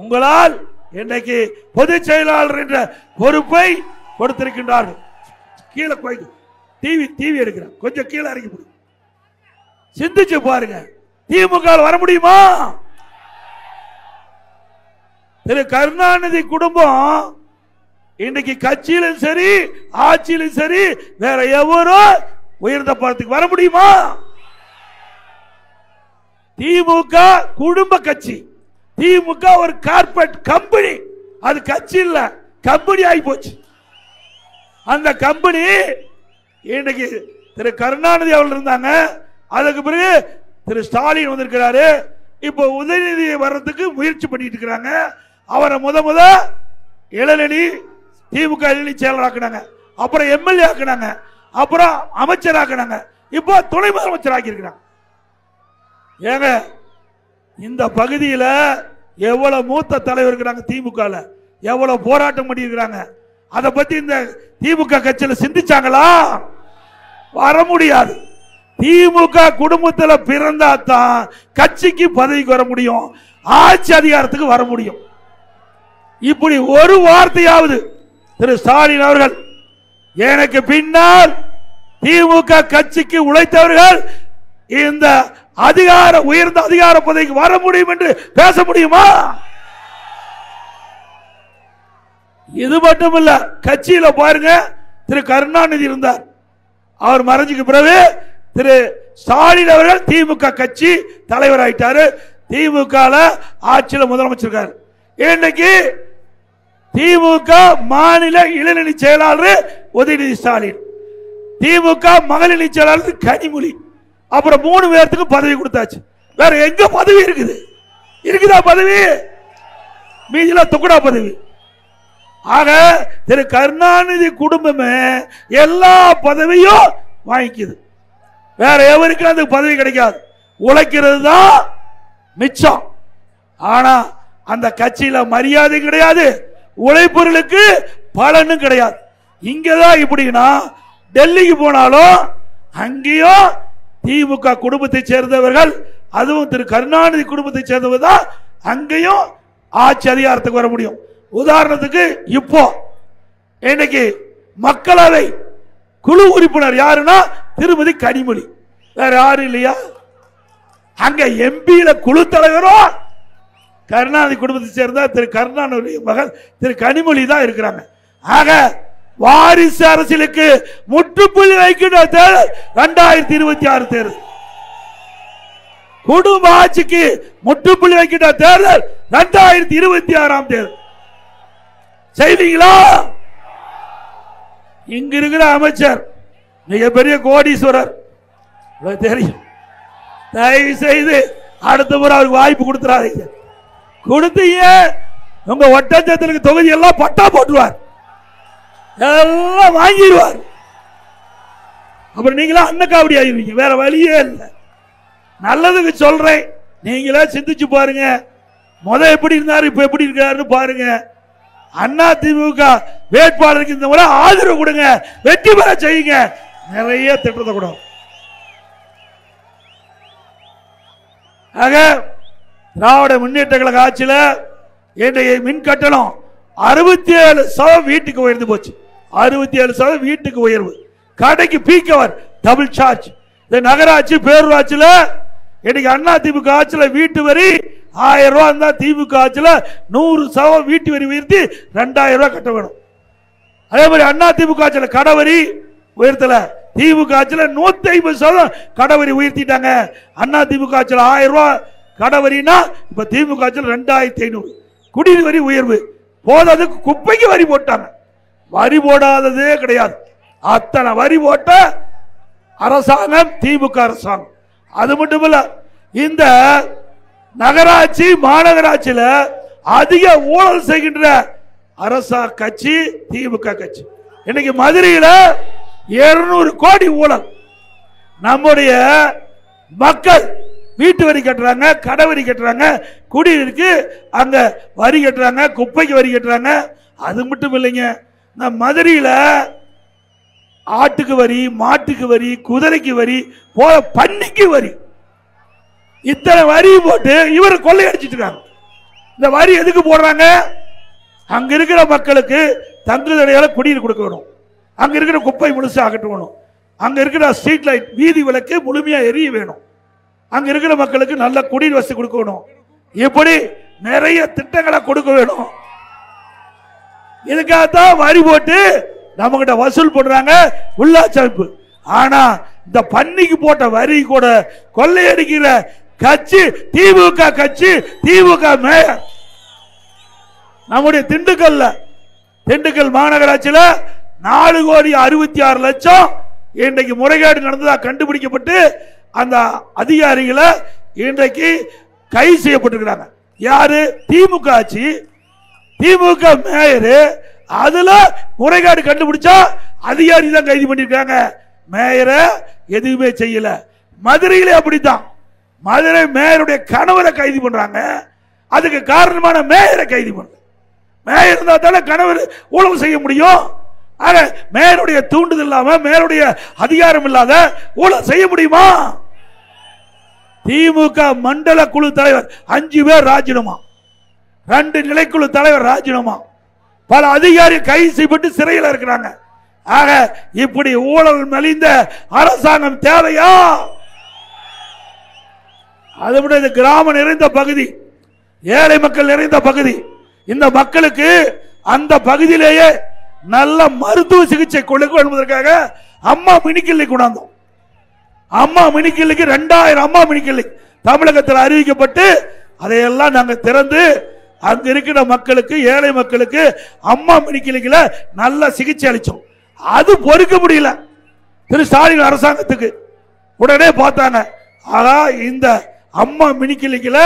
உங்களால் இன்றைக்கு பொதுச் செயலாளர் என்ற பொறுப்பை கொடுத்திருக்கின்றார்கள். கீழே போய் டிவி எடுக்கிறேன், கொஞ்சம் கீழே இறங்கி போய் சிந்திச்சு பாருங்க. திமுக வர முடியுமா? திரு கருணாநிதி குடும்பம் இன்றைக்கு கட்சியிலும் சரி ஆட்சியிலும் சரி வேற எவரும் உயர்ந்த பதத்துக்கு வர முடியுமா? திமுக குடும்ப கட்சி, திமுக ஒரு கார்பரேட் கம்பெனி, அது கட்சி இல்ல, கம்பெனி ஆகி போச்சு. அந்த கம்பெனி இன்னைக்கு திரு கருணாநிதி அவர்கள் இருந்தாங்க, அதுக்கு பிறகு திரு ஸ்டாலின் வந்திருக்கிறாரு. இப்போ உதயநிதி வர்றதுக்கு முயற்சி பண்ணிட்டு இருக்கிறாங்க. அவரை முத இளநிலை திமுக இளநிலை செயலர் ஆக்கினாங்க, அப்புறம் எம்எல்ஏ ஆக்கினாங்க, அப்புறம் அமைச்சர் ஆக்கினாங்க, இப்போ துணை முதலமைச்சர் ஆக்கியிருக்கிறாங்க. ஏங்க இந்த பகுதியில் எவ்வளவு மூத்த தலைவர் இருக்கிறாங்க, திமுக எவ்வளவு போராட்டம் பண்ணி இருக்கிறாங்க. அதை பத்தி இந்த திமுக கட்சியில் சிந்திச்சாங்களா? வர முடியாது. திமுக குடும்பத்தில் பிறந்தா தான் கட்சிக்கு பதவிக்கு வர முடியும், ஆட்சி அதிகாரத்துக்கு வர முடியும். இப்படி ஒரு வார்த்தையாவது திரு ஸ்டாலின் அவர்கள், எனக்கு பின்னால் திமுக கட்சிக்கு உழைத்தவர்கள் இந்த அதிகார உயர்ந்த அதிகார பதவிக்கு வர முடியும் என்று பேச முடியுமா? இது மட்டுமல்ல, கட்சியில பாருங்க, திரு கருணாநிதி இருந்தார், அவர் மறைஞ்சுக்கு பிறகு திரு ஸ்டாலின் அவர்கள் திமுக கட்சி தலைவர் ஆயிட்டாரு, திமுக ஆட்சியில் முதலமைச்சர். இன்னைக்கு திமுக மாநில இளநிலை செயலாளர் உதயநிதி ஸ்டாலின், திமுக மகளிர் செயலாளர் கனிமொழி, அப்புறம் 3 பேருக்கு பதவி கொடுத்தாச்சு. வேற எங்க பதவி இருக்குது? இருக்குதா பதவி? மீதில துக்குடா பதவி. ஆக திரு கருணாநிதி குடும்பமே எல்லா பதவியும் வாங்கிக்குது, வேற எவருக்கு அந்த பதவி கிடைக்காது. உழைக்கிறது தான் மிச்சம். ஆனா அந்த கட்சியில மரியாதை கிடையாது, உழைப்பவர்களுக்கு பலனும் கிடையாது. இங்கதான் இப்படின்னா டெல்லிக்கு போனாலும் அங்கேயும் திமுக குடும்பத்தை சேர்ந்தவர்கள், அதுவும் திரு கருணாநிதி குடும்பத்தை சேர்ந்தவர் தான் அங்கேயும் ஆட்சி அதிகாரத்துக்கு வர முடியும். உதாரணத்துக்கு இப்போ இன்னைக்கு மக்களவை குழு உறுப்பினர் யாருன்னா திருமதி கனிமொழி, வேற யாரும் இல்லையா? அங்க எம்பியில குழு தலைவரும் கருணாநிதி குடும்பத்தை சேர்ந்த திரு கருணாநிதி மகள் திரு கனிமொழி தான் இருக்கிறாங்க. ஆக வாரிசு அரசியலுக்கு முற்றுப்புள்ளி வைக்கின்ற தேர்தல் 2026 தேர்தல், குடும்ப ஆட்சிக்கு முற்றுப்புள்ளி வைக்கின்ற தேர்தல் 2026 தேர்தல். செய்வீங்களா? இங்க இருக்கிற அமைச்சர் மிகப்பெரிய கோடீஸ்வரர் தெரியும். தயவு செய்து அடுத்த முறை அவருக்கு வாய்ப்பு கொடுத்துறாதீங்க. கொடுத்தீங்க உங்க ஒட்டஞ்சத்திற்கு தொகுதி எல்லாம் பட்டா போட்டுருவார், எல்லாம் வாங்கிடுவார். அப்புறம் நீங்களா அன்னக்காவடி ஆயிருவீங்க. வேற வழியே இல்லை. நல்லதுக்கு சொல்றேன், நீங்களே சிந்திச்சு பாருங்க. எப்படி இருந்தாரு இப்ப எப்படி இருக்காருன்னு பாருங்க. அண்ணா திமுக வேட்பாளருக்கு இந்த முறை ஆதரவு கொடுங்க, வெற்றி பெற செய்யுங்க. நிறைய திட்டத்தை கூட ஆக திராவிட முன்னேற்ற கழக ஆட்சியில் இன்றைய மின் கட்டணம் 67% வீட்டுக்கு உயர்ந்து போச்சு. 67% வீட்டுக்கு உயர்வு. கடைக்கு பீக்கவர் டபுள் சார்ஜ். இந்த நகராட்சி பேரூராட்சியில் இன்னைக்கு அண்ணா திமுக ஆட்சியில் வீட்டு வரி 1000 ரூபாய் இருந்தா, திமுக ஆட்சியில் 100% வீட்டு வரி உயர்த்தி 2000 ரூபாய் கட்ட வேணும். அதே மாதிரி அண்ணா திமுக ஆட்சியில் கடவரி உயர்த்தல, திமுக ஆட்சியில் 150% கடவரி உயர்த்திட்டாங்க. அண்ணா திமுக ஆட்சியில் 1000 ரூபாய் கடவரினா இப்ப திமுக ஆட்சியில் 2500. குடிநீர் வரி உயர்வு போதாதுக்கு குப்பைக்கு வரி போட்டாங்க. வரி போடாததே கிடையாது. அத்தனை வரி போட்ட அரசாங்கம் திமுக அரசாங்கம். அது மட்டுமல்ல, இந்த நகராட்சி மாநகராட்சியில் அதிக ஊழல் செய்கின்ற அரசா கட்சி திமுக கட்சி. இன்னைக்கு மதுரையில் 200 கோடி ஊழல். நம்முடைய மக்கள் வீட்டு வரி கட்டுறாங்க, கடை வரி கட்டுறாங்க, குடிநீருக்கு அங்க வரி கட்டுறாங்க, குப்பைக்கு வரி கட்டுறாங்க. அது மட்டும் இல்லைங்க, இந்த மதுரையில் ஆட்டுக்கு வரி, மாட்டுக்கு வரி, குதிரைக்கு வரி, போல பன்னிக்கு வரி, இத்தனை வரி போட்டு இவர் கொள்ளையடிச்சிட்டு இருக்காங்க. இந்த வரி எதுக்கு போடுறாங்க? அங்க இருக்கிற மக்களுக்கு தங்குதடையால குடிநீர் கொடுக்க வேணும், அங்க இருக்கிற குப்பை முழுசா அகற்றணும், அங்க இருக்கிற ஸ்ட்ரீட் லைட் வீதி விளக்கு முழுமையா எரிய வேணும், அங்க இருக்கிற மக்களுக்கு நல்ல குடிநீர் வசதி கொடுக்கணும். இப்படி நிறைய திட்டங்களை கொடுக்க வேணும். இதுக்காகத்தான் வரி போட்டு நம்ம கிட்ட வசூல் பண்றாங்க உள்ளாட்சி அமைப்பு. ஆனா இந்த பன்னிக்கு போட்ட வரி கூட கொள்ளையடிக்கிற கட்சி திமுக கட்சி, திமுக மேயர். நம்முடைய திண்டுக்கல் மாநகராட்சியில் 4,66,00,000 இன்றைக்கு முறைகேடு நடந்ததா கண்டுபிடிக்கப்பட்டு அந்த அதிகாரிகளை இன்றைக்கு கைது செய்யப்பட்டிருக்கிறாங்க. யாரு? திமுக ஆட்சி, திமுக மேயர். அதுல முறைகேடு கண்டுபிடிச்சா அதிகாரி தான் கைது பண்ணிருக்காங்க, மேயர எதுவுமே செய்யல. மதுரையிலே அப்படித்தான். மதுரை மேயருடைய கணவரை கைது பண்றாங்க. அதுக்கு காரணமான மேயரை கைது பண்ற. மேயர் இருந்தா தானே கணவர் ஊழல் செய்ய முடியும். ஆக மேயருடைய தூண்டுதல் இல்லாம, மேயருடைய அதிகாரம் இல்லாத ஊழல் செய்ய முடியுமா? திமுக மண்டல குழு தலைவர் 5 பேர் ராஜினாமா, 2 நிலைக்குழு தலைவர் ராஜினாமா, பல அதிகாரிகள் கைது செய்யப்பட்டு சிறையில் இருக்கிறாங்க. ஆக இப்படி ஊழல் மலிந்த அரசாங்கம் தேவையா? அதை விட இது கிராமம் நிறைந்த பகுதி, ஏழை மக்கள் நிறைந்த பகுதி. இந்த மக்களுக்கு அந்த பகுதியிலேயே நல்ல மருத்துவ சிகிச்சை கொடுக்க என்பதற்காக அம்மா மினிக்கிளினிக் கொண்டாந்தோம். அம்மா மினிக்கிளினிக் 2000 அம்மா மினிக்கிளினிக் தமிழகத்தில் அறிவிக்கப்பட்டு அதையெல்லாம் நாங்கள் திறந்து அங்க இருக்கிற மக்களுக்கு, ஏழை மக்களுக்கு அம்மா மினிக்கிளினிக்ல நல்ல சிகிச்சை அளிச்சோம். அது பொறுக்க முடியல திரு ஸ்டாலின் அரசாங்கத்துக்கு. உடனே பார்த்தாங்க, ஆனா இந்த அம்மா மினிக்கிளினிக்ல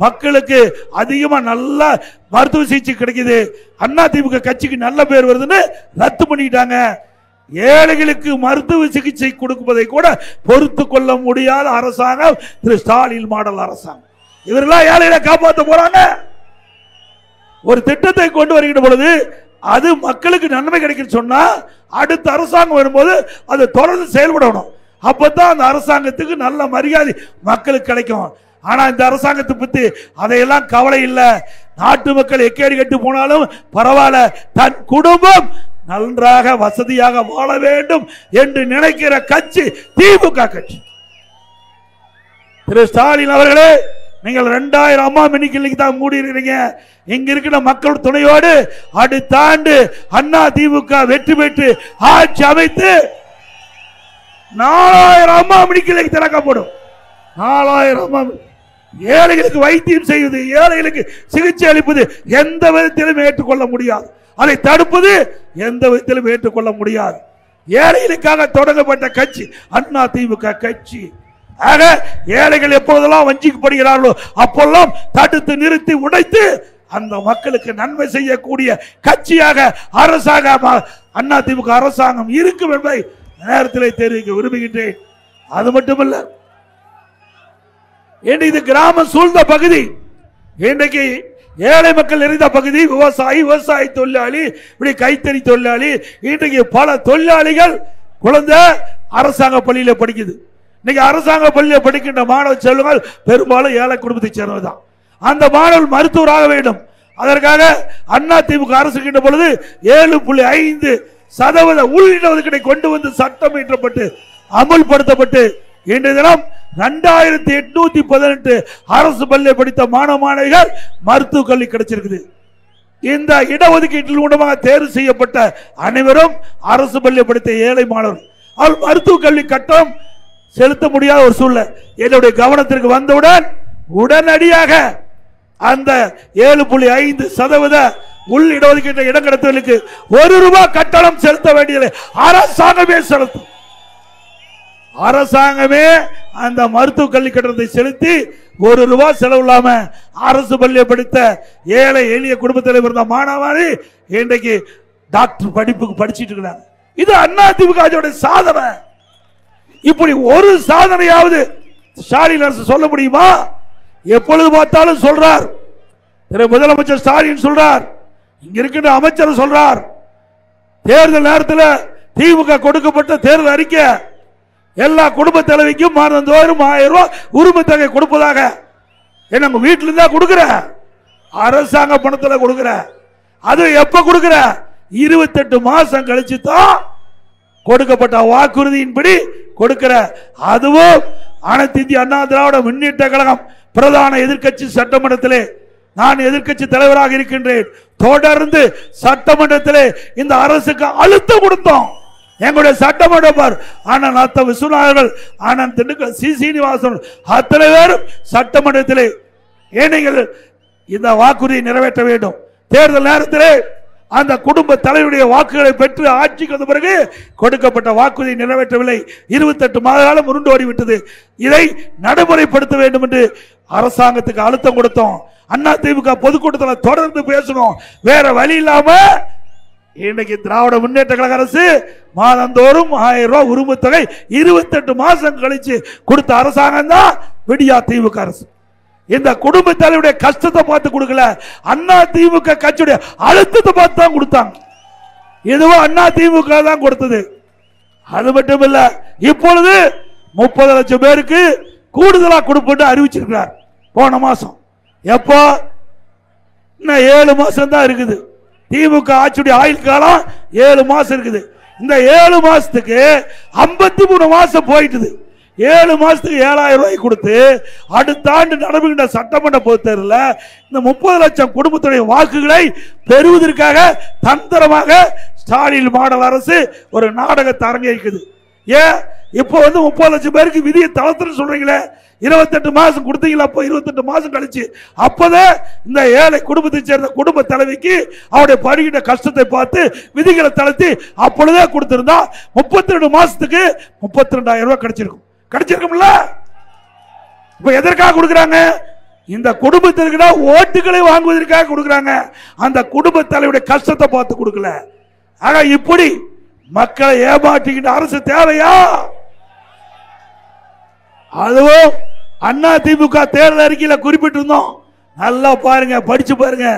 மக்களுக்கு அதிகமா நல்ல மருத்துவ சிகிச்சை கிடைக்குது, அண்ணா திமுக கட்சிக்கு நல்ல பேர் வருதுன்னு ரத்து பண்ணிட்டாங்க. ஏழைகளுக்கு மருத்துவ சிகிச்சை கொடுப்பதை கூட பொறுத்து கொள்ள முடியாத அரசாங்கம் திரு ஸ்டாலின் மாடல் அரசாங்கம். இவரெல்லாம் ஏழைகளை காப்பாற்ற போறாங்க. ஒரு திட்டத்தை கொண்டு வருகின்ற பொழுது அது மக்களுக்கு நன்மை கிடைக்கும் சொன்னா அடுத்த அரசாங்கம் வரும்போது அது தொடர்ந்து செயல்படணும். அப்பதான் அந்த அரசாங்கத்துக்கு நல்ல மரியாதை மக்களுக்கு கிடைக்கும். ஆனா இந்த அரசாங்கத்தை பத்தி அதையெல்லாம் கவலை இல்லை. நாட்டு மக்கள் எக்கேடு கெட்டு போனாலும் பரவாயில்ல, தன் குடும்பம் நன்றாக வசதியாக வாழ வேண்டும் என்று நினைக்கிற கட்சி திமுக கட்சி. திரு ஸ்டாலின் அவர்களே, நீங்கள் 2000 அம்மா மினிக்கிளினிக் தான் மூடி இருக்கிறீங்க. இங்க இருக்கிற மக்கள் துணையோடு அடுத்த ஆண்டு அண்ணா திமுக வெற்றி பெற்று ஆட்சி அமைத்து 4000 அம்மா மினிக்கிளினிக் திறக்கப்படும். 4000 அம்மா. ஏழைகளுக்கு வைத்தியம் செய்வது, ஏழைகளுக்கு சிகிச்சை அளிப்பது எந்த விதத்திலும் ஏற்றுக்கொள்ள முடியாது. அதை தடுப்பது எந்த விதத்திலும் ஏற்றுக்கொள்ள முடியாது. ஏழைகளுக்காக தொடங்கப்பட்ட கட்சி அண்ணா திமுக கட்சி. ஆக ஏழைகள் எப்போதெல்லாம் வஞ்சிக்கப்படுகிறார்களோ அப்பெல்லாம் தடுத்து நிறுத்தி உடைத்து அந்த மக்களுக்கு நன்மை செய்யக்கூடிய கட்சியாக அரசாங்கம் அண்ணா திமுக அரசாங்கம் இருக்கும் என்பதை நேரத்தில் தெரிவிக்க விரும்புகின்றேன். அது மட்டுமல்ல, இது கிராமம் சூழ்ந்த பகுதி, இன்றைக்கு ஏழை மக்கள் நிறைந்த பகுதி, விவசாய தொழிலாளி, இப்படி கைத்தறி தொழிலாளி, இன்றைக்கு பல தொழிலாளிகள் குழந்தை அரசாங்க பள்ளியில் படிக்குது. இன்னைக்கு அரசாங்க பள்ளியில் படிக்கின்ற மாணவ செல்வங்கள் பெரும்பாலும் ஏழை குடும்பத்தை சேர்ந்ததுதான். அந்த மாணவர்கள் மருத்துவராக வேண்டும். அதற்காக அண்ணா திமுக அரசு கின்ற பொழுது 7.5% உள்ஒதுக்கீட்டை கொண்டு வந்து சட்டம் இயற்றப்பட்டு அமுல்படுத்தப்பட்டு இன்றைய தினம் 2818 அரசு பள்ளியை படித்த மாணவ மாணவிகள் மருத்துவ கல்வி கிடைச்சிருக்குது. இந்த இடஒதுக்கீட்டில் மூலமாக தேர்வு செய்யப்பட்ட அனைவரும் அரசு பள்ளியை படித்த ஏழை மாணவர்கள். அவர் மருத்துவ கல்வி கட்டணம் செலுத்த முடியாத ஒரு சூழ்நிலை என்னுடைய கவனத்திற்கு வந்தவுடன் உடனடியாக அந்த 7.5% உள் இடஒதுக்கீட்டு இடம் கிடைத்தவர்களுக்கு ₹1 கட்டணம் செலுத்த வேண்டியது அரசாங்கமே செலுத்தும். அரசாங்கமே அந்த மருத்துவ கல்வி கட்டணத்தை செலுத்தி ₹1 செலவு இல்லாம அரசு பள்ளியை படித்த ஏழை எளிய குடும்பத்தில் இருந்த மாணவர்கள் இன்றைக்கு டாக்டர் படிப்புக்கு படிச்சிட்டு இருக்கிறாங்க. இது அண்ணா திமுக சாதனை. இப்படி ஒரு சாதனையாவது ஸ்டாலின் அரசு சொல்ல முடியுமா? எப்பொழுது பார்த்தாலும் சொல்றார், திரு முதலமைச்சர் ஸ்டாலின் சொல்றார், இங்க இருக்கின்ற அமைச்சர் சொல்றார், தேர்தல் நேரத்தில் திமுக கொடுக்கப்பட்ட தேர்தல் அறிக்கை எல்லா குடும்ப தலைவிக்கும் மாதந்தோறும் 1000 ரூபாய் உரிமை தொகை கொடுப்பதாக. என்ன வீட்டில இருந்தா கொடுக்கிற, அரசாங்க பணத்துல கொடுக்கிற, அது எப்ப கொடுக்கிற? 28 மாசம் கழிச்சு தான் கொடுக்கப்பட்ட வாக்குறுதியின்படி கொடுக்கிற. அதுவும் அனைத்து இந்திய அண்ணா திராவிட முன்னேற்ற கழகம் பிரதான எதிர்க்கட்சி சட்டமன்றத்திலே நான் எதிர்க்கட்சி தலைவராக இருக்கின்றேன். தொடர்ந்து சட்டமன்றத்திலே இந்த அரசுக்கு அழுத்தம் கொடுத்தோம். எங்களுடைய சட்டமன்ற அண்ணன் விஸ்வநாதர்கள், அண்ணன் திண்டுக்கல் சீனிவாசன் அத்தனை பேரும் சட்டமன்றத்திலே நீங்கள் இந்த வாக்குறுதியை நிறைவேற்ற வேண்டும். தேர்தல் நேரத்திலே அந்த குடும்ப தலைவருடைய வாக்குகளை பெற்று ஆட்சிக்கு வந்த பிறகு கொடுக்கப்பட்ட வாக்குறுதியை நிறைவேற்றவில்லை. 28 மாத காலம் உருண்டு ஓடிவிட்டது. இதை நடைமுறைப்படுத்த வேண்டும் என்று அரசாங்கத்துக்கு அழுத்தம் கொடுத்தோம். அண்ணா திமுக பொதுக்கூட்டத்தில் தொடர்ந்து பேசணும். வேற வழி இல்லாம இன்னைக்கு திராவிட முன்னேற்ற கழக அரசு மாதந்தோறும் 1000 ரூபாய் உரிமை தொகை 28 மாசம் கழிச்சு கொடுத்த அரசாங்கம் தான் விடியா திமுக அரசு. இந்த குடும்ப தலைவருடைய கஷ்டத்தை பார்த்து கொடுக்கல, அண்ணா திமுக கட்சியுடைய அழுத்தத்தை பார்த்து தான் கொடுத்தாங்க. இதுவும் அண்ணா திமுக தான் கொடுத்தது. அது மட்டும் இல்ல, இப்பொழுது 30 லட்சம் பேருக்கு கூடுதலா கொடுப்பேன் அறிவிச்சிருக்கிறார். போன மாசம் எப்போ? இன்னும் 7 மாசம் தான் இருக்குது. திமுக ஆட்சியுடைய ஆயுள் காலம் 7 மாசம் இருக்குது. இந்த 7 மாசத்துக்கு 53 மாசம் போயிட்டுது. 7 மாசத்துக்கு 7000 ரூபாய் கொடுத்து அடுத்த ஆண்டு நடைபெறுகின்ற சட்டமன்ற பொதுத் தேர்தலில் இந்த 30 லட்சம் குடும்பத்துடைய வாக்குகளை பெறுவதற்காக தந்திரமாக ஸ்டாலின் மாடல் அரசு ஒரு நாடகத்தை அரங்கேற்குது. ஏன் இப்போ 30 லட்சம் பேருக்கு விதியை தளர்த்துன்னு சொல்றீங்களே, 28 மாசம் கொடுத்தீங்களா? அப்போ 28 மாசம் கழிச்சு அப்பதான் இந்த ஏழை குடும்பத்தை சேர்ந்த குடும்ப தலைவிக்கு அவருடைய படுகின்ற கஷ்டத்தை பார்த்து விதிகளை தளர்த்தி அப்பொழுதே கொடுத்திருந்தா 32 மாசத்துக்கு 32,000 ரூபாய் கிடைச்சிருக்கும். கிடைச்சிருக்கும்ல? இப்ப எதற்காக கொடுக்கறாங்க? இந்த குடும்பத்திற்கு ஓட்டுகளை வாங்குவதற்காக கொடுக்கறாங்க. அந்த குடும்ப தலைவருடைய கஷ்டத்தை பார்த்து கொடுக்கல. ஆக இப்படி மக்களை ஏமாற்றுகின்ற அரசு தேவையா? அதுவும் அண்ணா திமுக தேர்தல் அறிக்கையில குறிப்பிட்டிருந்தோம். நல்லா பாருங்க, படிச்சு பாருங்க.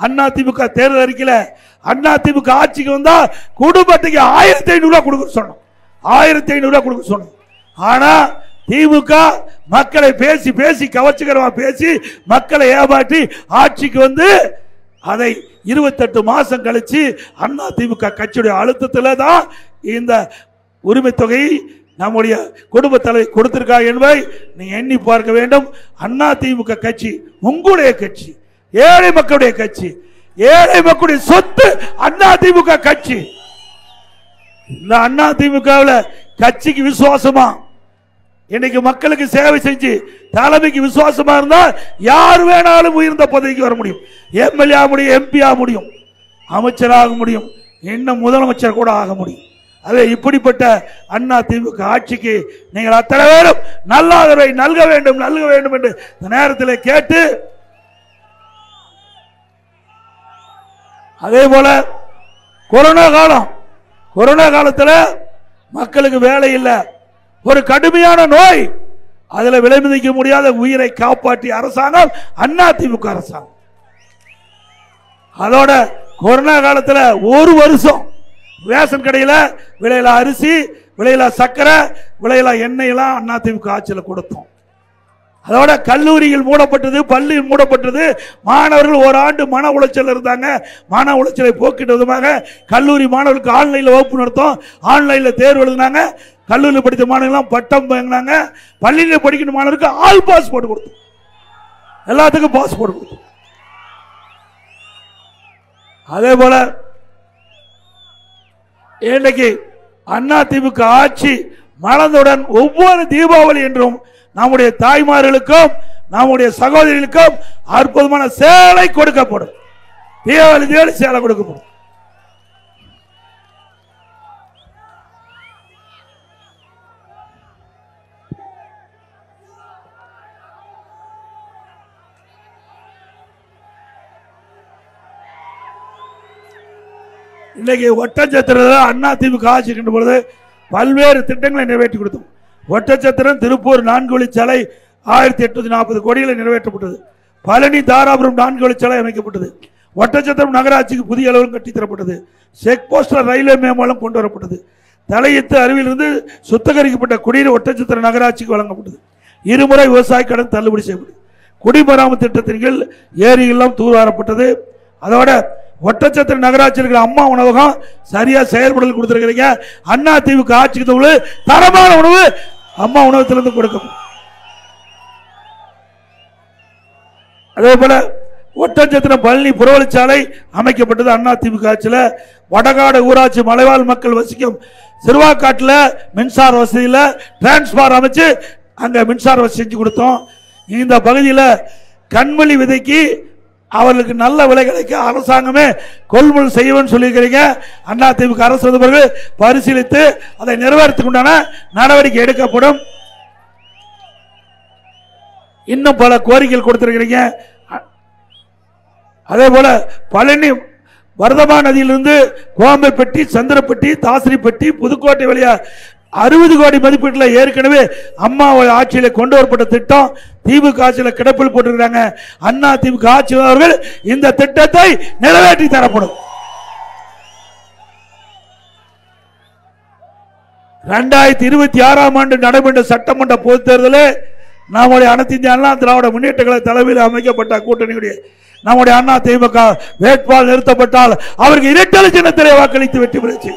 அண்ணா திமுக தேர்தல் அறிக்கையில அண்ணா திமுக ஆட்சிக்கு வந்தா குடும்பத்துக்கு 1500 ரூபாய் கொடுக்க சொன்னோம். 1500 ரூபாய் கொடுக்க சொன்னோம். ஆனா திமுக மக்களை பேசி பேசி கவர்ச்சிகரமா பேசி மக்களை ஏமாற்றி ஆட்சிக்கு வந்து அதை 28 மாசம் கழிச்சு அண்ணா திமுக கட்சியுடைய அழுத்தத்தில் தான் இந்த உரிமை தொகையை நம்முடைய குடும்ப தலைவர் கொடுத்திருக்காங்க என்பதை நீங்க எண்ணி பார்க்க வேண்டும். அண்ணா திமுக கட்சி உங்களுடைய கட்சி, ஏழை மக்களுடைய கட்சி, ஏழை மக்களுடைய சொத்து அண்ணா திமுக கட்சி. இந்த அண்ணா திமுகவில் கட்சிக்கு விசுவாசமா இன்னைக்கு மக்களுக்கு சேவை செஞ்சு தலைமைக்கு விசுவாசமா இருந்தா யார் வேணாலும் உயர்ந்த பதவிக்கு வர முடியும். எம்எல்ஏ முடியும், எம்பி முடியும். அமைச்சராக முடியும், இன்னும் முதலமைச்சர் கூட ஆக முடியும். அதே இப்படிப்பட்ட அண்ணா திமுக ஆட்சிக்கு நீங்கள் அத்தனை பேரும் நல்ல ஆதரவை நல்க வேண்டும் என்று இந்த நேரத்தில் கேட்டு, அதே போல கொரோனா காலத்தில் மக்களுக்கு வேலை இல்லை, ஒரு கடுமையான நோய், அதில் விலை மதிக்க முடியாத உயிரை காப்பாற்றிய அரசாங்கம் அண்ணா திமுக அரசாங்கம். அதோட கொரோனா காலத்தில் ஒரு வருஷம் ரேஷன் கடையில் விலையில அரிசி, விலையில சக்கரை, விலையில எண்ணெய் எல்லாம் அண்ணா திமுக ஆட்சியில் கொடுத்தோம். அதோட கல்லூரிகள் மூடப்பட்டது, பள்ளி மூடப்பட்டது, மாணவர்கள் ஓராண்டு மன உளைச்சல் இருந்தாங்க. மன உளைச்சலை போக்கிட்ட விதமாக கல்லூரி மாணவர்களுக்கு ஆன்லைன்ல வகுப்பு நடத்தோம், ஆன்லைன்ல தேர்வு எழுதினாங்க. கல்லூரியில் படித்த மாணவர்கள் பட்டம் வாங்கினாங்க. பள்ளியில் படிக்கிற மாணவருக்கு ஆல் பாஸ் போட்டு கொடுத்தோம், எல்லாத்துக்கும் பாஸ் போட்டு கொடுத்தோம். அதே போல இன்றைக்கு அண்ணா திமுக ஆட்சி மலர்ந்தவுடன் ஒவ்வொரு தீபாவளி என்றும் நம்முடைய தாய்மார்களுக்கும் நம்முடைய சகோதரிகளுக்கும் அற்புதமான சேலை கொடுக்கப்படும். தீபாவளி சேலை கொடுக்கப்படும். இன்னைக்கு ஒட்டச்சத்திரத்தில் அண்ணா திமுக ஆட்சி இருக்கின்ற பொழுது பல்வேறு திட்டங்களை நிறைவேற்றி கொடுத்தோம். ஒட்டச்சத்திரம் திருப்பூர் 4 வழிச்சாலை 1840 கோடிகளை நிறைவேற்றப்பட்டது. பழனி தாராபுரம் 4 வழிச்சாலை அமைக்கப்பட்டது. ஒட்டச்சத்திரம் நகராட்சிக்கு புதிய அளவில் கட்டித்தரப்பட்டது. செக் போஸ்டர் ரயில்வே மேம்பாலம் கொண்டு வரப்பட்டது. தலையத்து அருவிலிருந்து சுத்தகரிக்கப்பட்ட குடிநீர் ஒட்டச்சத்திரம் நகராட்சிக்கு வழங்கப்பட்டது. இருமுறை விவசாய கடன் தள்ளுபடி செய்யப்பட்டது. குடிமராமத்து திட்டத்தின் கீழ் ஏரியெல்லாம் தூர்வாரப்பட்டது. அதோட ஒட்டச்சத்திரம் நகராட்சியில் இருக்கிற அம்மா உணவகம் சரியா செயல்படல் கொடுத்திருக்கிறீங்க. அண்ணா திமுக ஆட்சிக்கு தரமான உணவு அம்மா உணவகத்திலிருந்து கொடுக்கும். அதே போல ஒட்டச்சத்திரம் பழனி புறவழிச்சாலை அமைக்கப்பட்டது அண்ணா திமுக ஆட்சியில். வடகாடு ஊராட்சி மலைவாழ் மக்கள் வசிக்கும் சிறுவாக்காட்டில் மின்சார வசதியில் டிரான்ஸ்பார் அமைச்சு அங்க மின்சார வசதி செஞ்சு கொடுத்தோம். இந்த பகுதியில் கண்மொழி விதைக்கு அவர்களுக்கு நல்ல விலை கிடைக்க அரசாங்கமே கொள்முதல் செய்யவும் சொல்லியிருக்கிறீங்க. அண்ணா திமுக அரசு பரிசீலித்து அதை நிறைவேற்றுக்குண்டான நடவடிக்கை எடுக்கப்படும். இன்னும் பல கோரிக்கைகள் கொடுத்திருக்கிறீங்க. அதே போல பழனி வர்தமா நதியிலிருந்து கோம்பைப்பட்டி, சந்திரப்பட்டி, தாசிரிப்பட்டி, புதுக்கோட்டை வழியா 60 கோடி மதிப்பீட்டில் ஏற்கனவே அம்மா ஆட்சியில் கொண்டு வரப்பட்ட திட்டம் திமுக ஆட்சியில் கிடப்பில் போட்டிருக்கிறாங்க. அண்ணா திமுக ஆட்சியாளர்கள் இந்த திட்டத்தை நிறைவேற்றி தரப்படும். 2026ஆம் ஆண்டு நடைபெற்ற சட்டமன்ற பொதுத் தேர்தலில் நம்முடைய அனைத்து இந்திய அண்ணா திராவிட முன்னேற்ற கழக தலைமையில் அமைக்கப்பட்ட கூட்டணியுடைய நம்முடைய அண்ணா திமுக வேட்பாளர் நிறுத்தப்பட்டால் அவருக்கு இரட்டை சின்னத்திலே வாக்களித்து வெற்றி பெறுச்சு.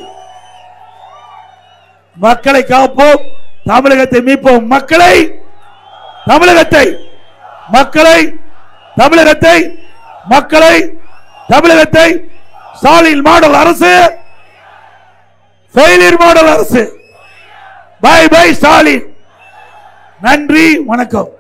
மக்களை காப்போம், தமிழகத்தை மீட்போம். தமிழகத்தை ஸ்டாலின் மாடல் அரசு, ஃபெயிலியர் மாடல் அரசு. Bye bye Stalin. நன்றி, வணக்கம்.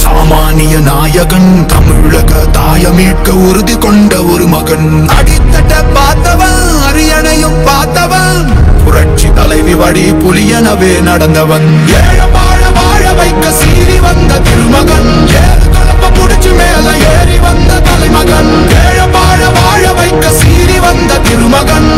சாமானிய நாயகன், தமிழக தாய மீட்க உறுதி கொண்ட ஒரு மகன். அடித்தட்ட பார்த்தவன், அரியணையும் பார்த்தவன், புரட்சி தலைவி வழி புலியனவே நடந்தவன். ஏழ வாழ வாழ வைக்க சீறி வந்த திருமகன், ஏழு கலப்ப புடிச்சு மேல ஏறி வந்த தலைமகன். ஏழ வாழ வாழ வைக்க சீறி வந்த திருமகன்,